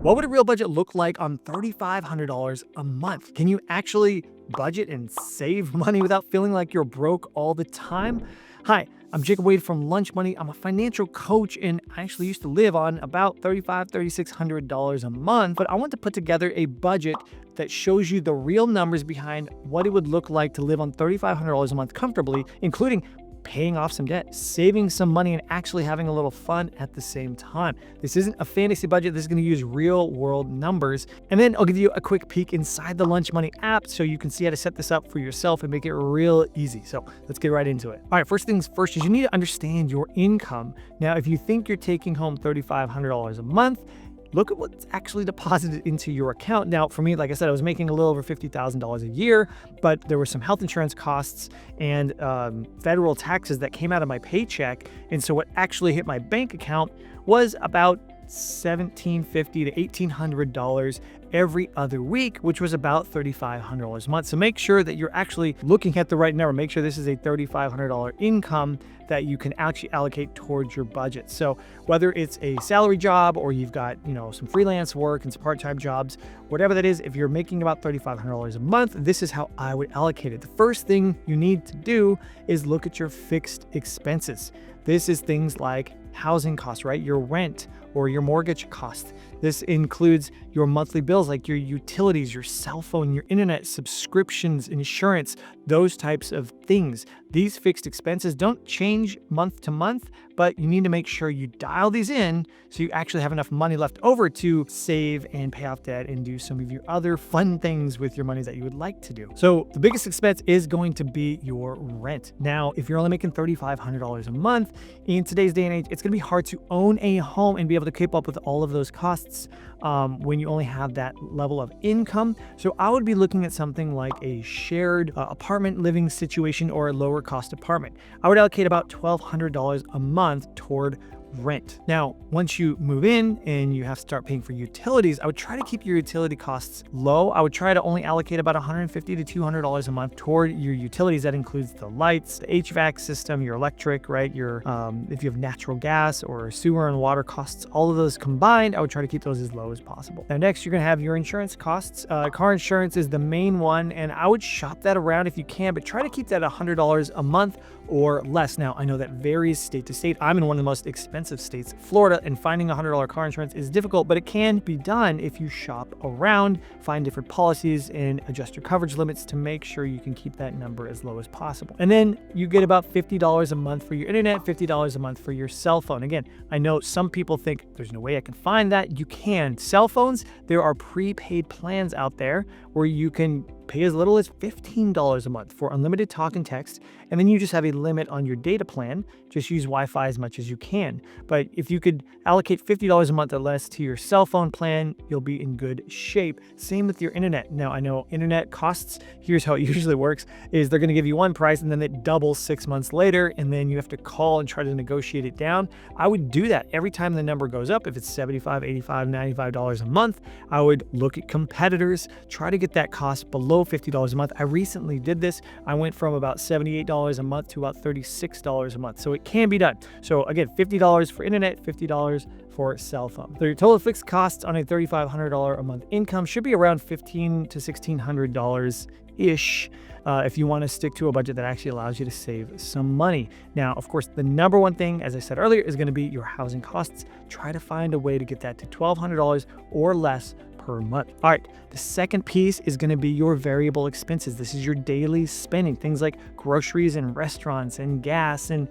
What would a real budget look like on $3,500 a month? Can you actually budget and save money without feeling like you're broke all the time? Hi, I'm Jacob Wade from Lunch Money. I'm a financial coach and I actually used to live on about $3,600 a month, but I want to put together a budget that shows you the real numbers behind what it would look like to live on $3,500 a month comfortably, including paying off some debt, saving some money, and actually having a little fun at the same time. This isn't a fantasy budget. This is going to use real world numbers. And then I'll give you a quick peek inside the Lunch Money app so you can see how to set this up for yourself and make it real easy. So let's get right into it. All right, first things first is you need to understand your income. Now, if you think you're taking home $3,500 a month, look at what's actually deposited into your account. Now, for me, like I said, I was making a little over $50,000 a year, but there were some health insurance costs and federal taxes that came out of my paycheck. And so what actually hit my bank account was about $1,750 to $1,800 every other week, which was about $3,500 a month. So make sure that you're actually looking at the right number. Make sure this is a $3,500 income that you can actually allocate towards your budget. So whether it's a salary job or you've got, some freelance work and some part-time jobs, whatever that is, if you're making about $3,500 a month, this is how I would allocate it. The first thing you need to do is look at your fixed expenses. This is things like housing costs, right? Your rent or your mortgage cost. This includes your monthly bills like your utilities, your cell phone, your internet, subscriptions, insurance, those types of things. These fixed expenses don't change month to month, but you need to make sure you dial these in so you actually have enough money left over to save and pay off debt and do some of your other fun things with your money that you would like to do. So the biggest expense is going to be your rent. Now, if you're only making $3,500 a month, in today's day and age, it's going to be hard to own a home and be able to keep up with all of those costs when you only have that level of income. So I would be looking at something like a shared apartment living situation or a lower cost apartment. I would allocate about $1,200 a month toward rent. Now, once you move in and you have to start paying for utilities, I would try to keep your utility costs low. I would try to only allocate about $150 to $200 a month toward your utilities. That includes the lights, the HVAC system, your electric, right? Your if you have natural gas or sewer and water costs, all of those combined, I would try to keep those as low as possible. Now, next, you're going to have your insurance costs. Car insurance is the main one, and I would shop that around if you can, but try to keep that $100 a month or less. Now, I know that varies state to state. I'm in one of the most expensive states, Florida, and finding $100 car insurance is difficult, but it can be done if you shop around, find different policies, and adjust your coverage limits to make sure you can keep that number as low as possible. And then you get about $50 a month for your internet, $50 a month for your cell phone. Again, I know some people think there's no way I can find that. You can. Cell phones, there are prepaid plans out there where you can pay as little as $15 a month for unlimited talk and text, and then you just have a limit on your data plan. Just use Wi-Fi as much as you can. But if you could allocate $50 a month or less to your cell phone plan, you'll be in good shape. Same with your internet. Now, I know internet costs, here's how it usually works, is they're going to give you one price and then it doubles 6 months later, and then you have to call and try to negotiate it down. I would do that every time the number goes up. If it's $75, $85, $95 a month, I would look at competitors, try to get that cost below $50 a month. I recently did this. I went from about $78 a month to about $36 a month. So it can be done. So again, $50 for internet, $50 for cell phone. So your total fixed costs on a $3,500 a month income should be around $1,500 to $1,600-ish. If you want to stick to a budget that actually allows you to save some money. Now, of course, the number one thing, as I said earlier, is going to be your housing costs. Try to find a way to get that to $1,200 or less per month. All right, the second piece is going to be your variable expenses. This is your daily spending, things like groceries and restaurants and gas and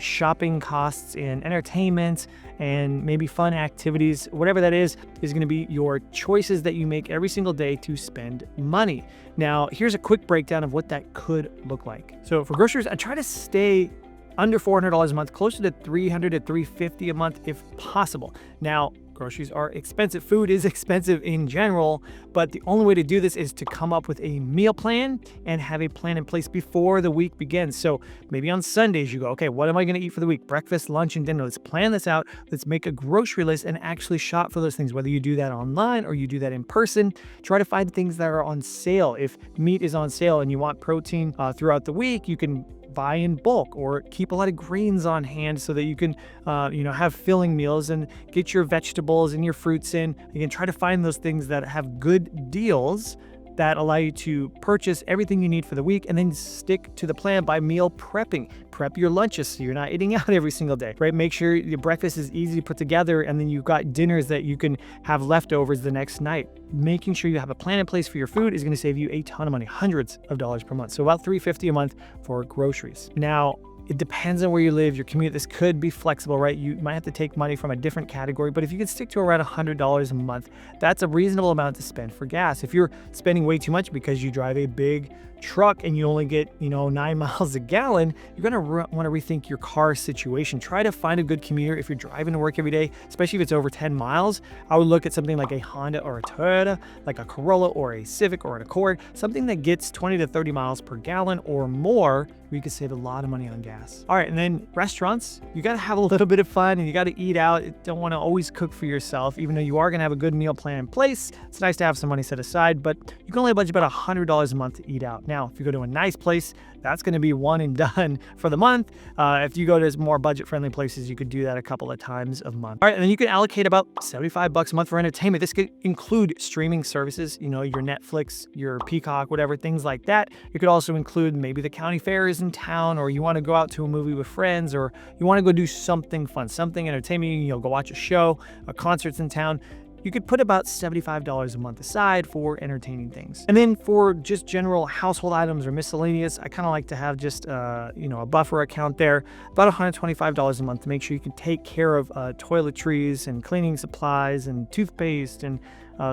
shopping costs and entertainment and maybe fun activities. Whatever that is going to be your choices that you make every single day to spend money. Now, here's a quick breakdown of what that could look like. So for groceries, I try to stay under $400 a month, closer to $300 to $350 a month if possible. Now, groceries are expensive. Food is expensive in general, but the only way to do this is to come up with a meal plan and have a plan in place before the week begins. So maybe on Sundays you go, okay, what am I going to eat for the week? Breakfast, lunch, and dinner. Let's plan this out. Let's make a grocery list and actually shop for those things. Whether you do that online or you do that in person, try to find things that are on sale. If meat is on sale and you want protein throughout the week, you can buy in bulk, or keep a lot of greens on hand so that you can, have filling meals and get your vegetables and your fruits in. You can try to find those things that have good deals that allow you to purchase everything you need for the week, and then stick to the plan by meal prepping. Prep your lunches so you're not eating out every single day, right? Make sure your breakfast is easy to put together, and then you've got dinners that you can have leftovers the next night. Making sure you have a plan in place for your food is going to save you a ton of money, hundreds of dollars per month. So about $350 a month for groceries. Now, it depends on where you live, your commute. This could be flexible, right? You might have to take money from a different category, but if you could stick to around $100 a month, that's a reasonable amount to spend for gas. If you're spending way too much because you drive a big truck and you only get, 9 miles a gallon, you're going to want to rethink your car situation. Try to find a good commuter if you're driving to work every day, especially if it's over 10 miles. I would look at something like a Honda or a Toyota, like a Corolla or a Civic or an Accord, something that gets 20 to 30 miles per gallon or more, where you can save a lot of money on gas. All right, and then restaurants, you got to have a little bit of fun and you got to eat out. You don't want to always cook for yourself, even though you are going to have a good meal plan in place. It's nice to have some money set aside, but you can only budget about $100 a month to eat out. Now, if you go to a nice place, that's going to be one and done for the month. If you go to more budget-friendly places, you could do that a couple of times a month. All right, and then you can allocate about $75 a month for entertainment. This could include streaming services, your Netflix, your Peacock, whatever, things like that. You could also include maybe the county fairs in town, or you want to go out to a movie with friends, or you want to go do something fun, something entertaining, go watch a show, concerts in town. You could put about $75 a month aside for entertaining things. And then for just general household items or miscellaneous, I kind of like to have just, a buffer account there, about $125 a month to make sure you can take care of toiletries and cleaning supplies and toothpaste and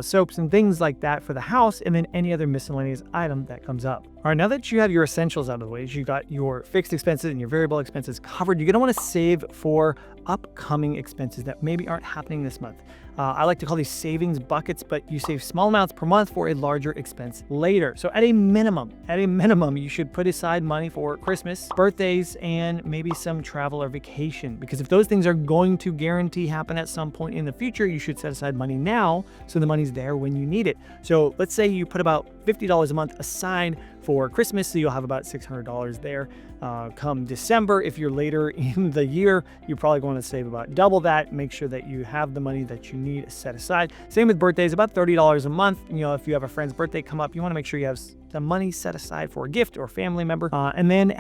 soaps and things like that for the house, and then any other miscellaneous item that comes up. All right, now that you have your essentials out of the way, you got your fixed expenses and your variable expenses covered, you're gonna wanna save for upcoming expenses that maybe aren't happening this month. I like to call these savings buckets, but you save small amounts per month for a larger expense later. So at a minimum, you should put aside money for Christmas, birthdays, and maybe some travel or vacation. Because if those things are going to guarantee happen at some point in the future, you should set aside money now so the money's there when you need it. So let's say you put about $50 a month aside for Christmas, so you'll have about $600 there. Come December, if you're later in the year, you're probably going to save about double that. Make sure that you have the money that you need set aside. Same with birthdays, about $30 a month. If you have a friend's birthday come up, you want to make sure you have the money set aside for a gift or family member, and then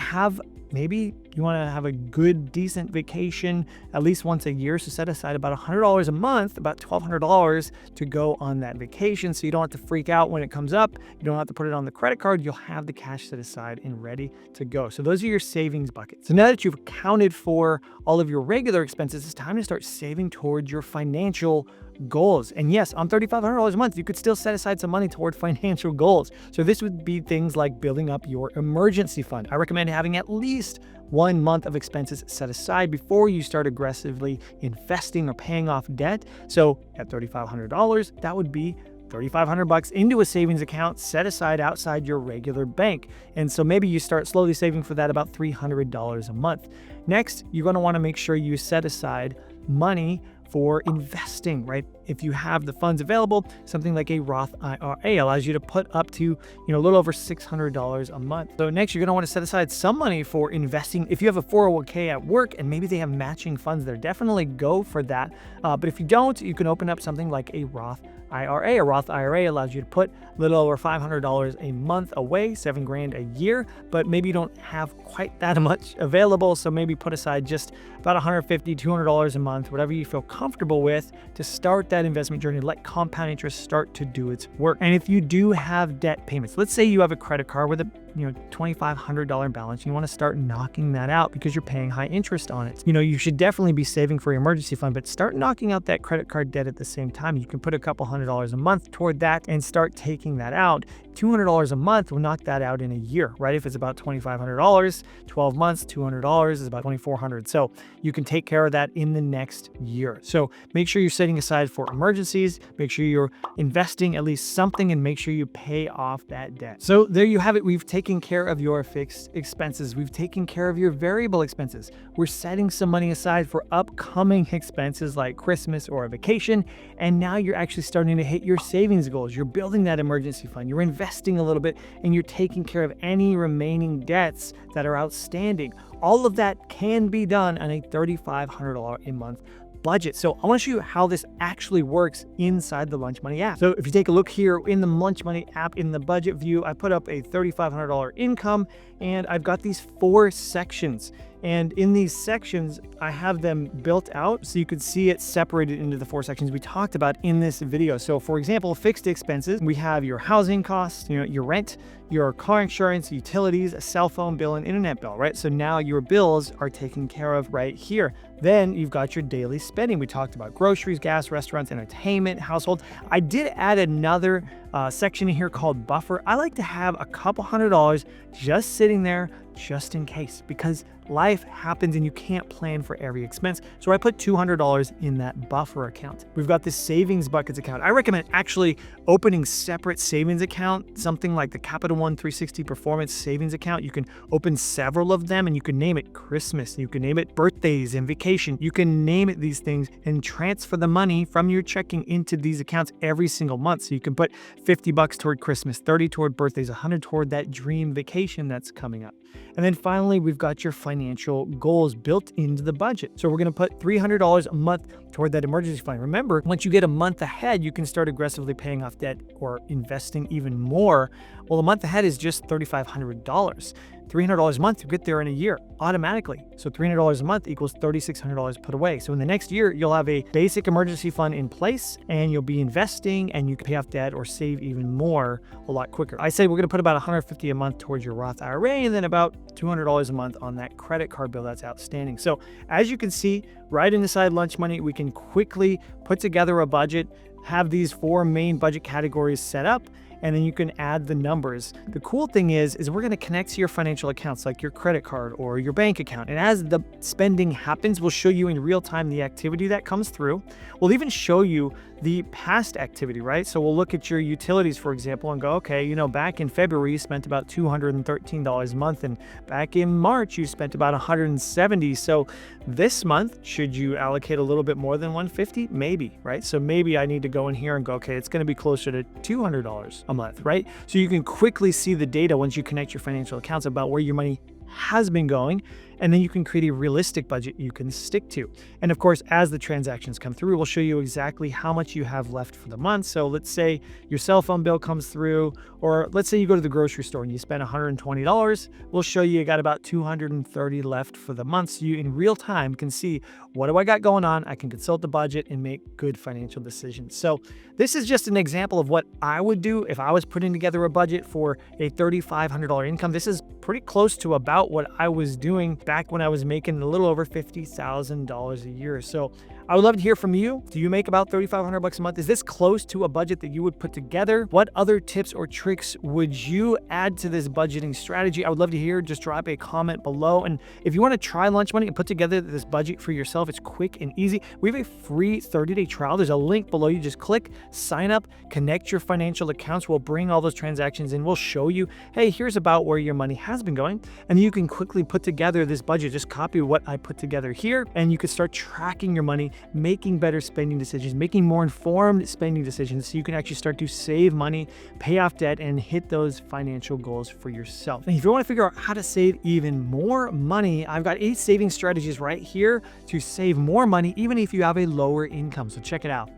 maybe you want to have a good, decent vacation at least once a year. So set aside about $100 a month, about $1,200 to go on that vacation. So you don't have to freak out when it comes up. You don't have to put it on the credit card. You'll have the cash set aside and ready to go. So those are your savings buckets. So now that you've accounted for all of your regular expenses, it's time to start saving towards your financial goals. And yes, on $3,500 a month, you could still set aside some money toward financial goals. So this would be things like building up your emergency fund. I recommend having at least 1 month of expenses set aside before you start aggressively investing or paying off debt. So at $3,500, that would be $3,500 into a savings account set aside outside your regular bank. And so maybe you start slowly saving for that, about $300 a month. Next, you're going to want to make sure you set aside money for investing, right? If you have the funds available, something like a Roth IRA allows you to put up to, a little over $600 a month. So next, you're going to want to set aside some money for investing. If you have a 401k at work and maybe they have matching funds there, definitely go for that. But if you don't, you can open up something like a Roth IRA. A Roth IRA allows you to put a little over $500 a month away, $7,000 a year, but maybe you don't have quite that much available. So maybe put aside just about $150, $200 a month, whatever you feel comfortable with, to start that investment journey. Let compound interest start to do its work. And if you do have debt payments, let's say you have a credit card with a $2,500 balance, and you want to start knocking that out because you're paying high interest on it. You should definitely be saving for your emergency fund, but start knocking out that credit card debt at the same time. You can put a couple $100 a month toward that and start taking that out. $200 a month will knock that out in a year, right? If it's about $2,500, 12 months, $200 is about $2,400. So you can take care of that in the next year. So make sure you're setting aside for emergencies, make sure you're investing at least something, and make sure you pay off that debt. So there you have it. We've taken taken care of your fixed expenses. We've taken care of your variable expenses. We're setting some money aside for upcoming expenses like Christmas or a vacation. And now you're actually starting to hit your savings goals. You're building that emergency fund. You're investing a little bit and you're taking care of any remaining debts that are outstanding. All of that can be done on a $3,500 a month budget. So I want to show you how this actually works inside the Lunch Money app. So if you take a look here in the Lunch Money app, in the budget view, I put up a $3,500 income and I've got these 4 sections. And in these sections, I have them built out so you could see it separated into the 4 sections we talked about in this video. So for example, fixed expenses, we have your housing costs, your rent, your car insurance, utilities, a cell phone bill, and internet bill, right? So now your bills are taken care of right here. Then you've got your daily spending. We talked about groceries, gas, restaurants, entertainment, household. I did add another section in here called buffer. I like to have a couple $100 just sitting there just in case, because life happens and you can't plan for every expense. So I put $200 in that buffer account. We've got this savings buckets account. I recommend actually opening separate savings account, something like the Capital One 360 Performance Savings Account. You can open several of them and you can name it Christmas. You can name it birthdays and vacation. You can name it these things and transfer the money from your checking into these accounts every single month. So you can put $50 toward Christmas, 30 toward birthdays, 100 toward that dream vacation that's coming up. And then finally, we've got your financial goals built into the budget. So we're going to put $300 a month toward that emergency fund. Remember, once you get a month ahead, you can start aggressively paying off debt or investing even more. Well, a month ahead is just $3,500. $300 a month to get there in a year automatically. So $300 a month equals $3,600 put away. So in the next year, you'll have a basic emergency fund in place and you'll be investing and you can pay off debt or save even more a lot quicker. I said we're going to put about $150 a month towards your Roth IRA and then about $200 a month on that credit card bill that's outstanding. So as you can see, right inside Lunch Money, we can quickly put together a budget, have these 4 main budget categories set up, and then you can add the numbers. The cool thing is we're going to connect to your financial accounts like your credit card or your bank account. And as the spending happens, we'll show you in real time the activity that comes through. We'll even show you the past activity, right? So we'll look at your utilities, for example, and go, okay, back in February, you spent about $213 a month. And back in March, you spent about $170. So this month, should you allocate a little bit more than $150? Maybe, right? So maybe I need to go in here and go, okay, it's going to be closer to $200 a month, right? So you can quickly see the data once you connect your financial accounts about where your money has been going, and then you can create a realistic budget you can stick to. And of course, as the transactions come through, we'll show you exactly how much you have left for the month. So let's say your cell phone bill comes through, or let's say you go to the grocery store and you spend $120. We'll show you got about $230 left for the month. So you in real time can see, what do I got going on? I can consult the budget and make good financial decisions. So this is just an example of what I would do if I was putting together a budget for a $3,500 income. This is pretty close to about what I was doing back when I was making a little over $50,000 a year. So I would love to hear from you. Do you make about $3,500 a month? Is this close to a budget that you would put together? What other tips or tricks would you add to this budgeting strategy? I would love to hear. Just drop a comment below. And if you want to try Lunch Money and put together this budget for yourself, it's quick and easy. We have a free 30-day trial. There's a link below. You just click, sign up, connect your financial accounts. We'll bring all those transactions in. We'll show you, hey, here's about where your money has been going. And you can quickly put together this budget. Just copy what I put together here, and you can start tracking your money, making better spending decisions, making more informed spending decisions so you can actually start to save money, pay off debt, and hit those financial goals for yourself. And if you want to figure out how to save even more money, I've got 8 saving strategies right here to save more money, even if you have a lower income. So check it out.